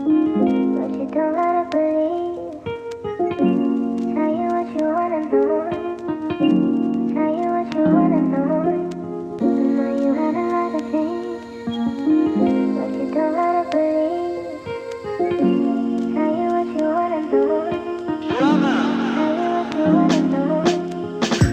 but you don't gotta believe. Tell you what you wanna know. Tell you what you wanna know. I know you had a lot of things, but you don't gotta believe. Tell you what you wanna know. Tell you what you wanna know.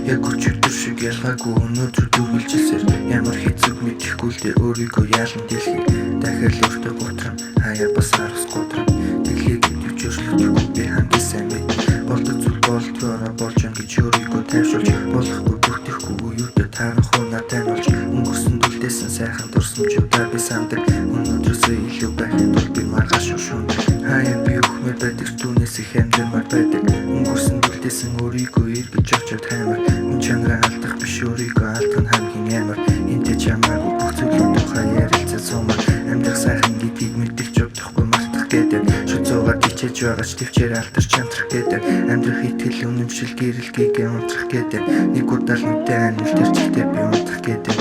Яг өчигдөр шиг ялгаагүй өнөөдөр дүгэлжилсээр ямар хэцэг мэдэхгүй л дээ өөрийгөө яалан дэлхий дахиад л өртөө готрон хаяа бас араас готрон дэлхийг дэвж өршлөхгүй би хандсан сайн мэд болдог зүйл болдгоороо болж ан гэж өөрийгөө тайвшруулж болохгүй бүртгэхгүй юудаа таарах уу надад болж өнгөрсөн дүлдээсэн сайхан дурсамжуудаа би сандаг өнөөдрөөсөө илүү байхын тулд би маргааш шушуун хаяа би өхмөр байдаг түүнээс их амьдрмаар байдаг өнгөрсөн дүлдээсэн өөрийгөө эргэж очоод хаймар чанараа алдах биш өөрийгөө алдах нь хамгийн ямар энтэй чамаагүй бүх зүйлийн тухай ярилцаж сумаар амьдрах сайхан гэдгийг мэдчих чадахгүй мартах гэдэг шүцөөгаар тичээж байгаач төвчээр алдарч амтрах гэдэг амьдрах итгэл үнэмшил гэрэлгийгээ унтрах гэдэг нэг удаа л үнтэй анил төрчлээ би унтрах гэдэг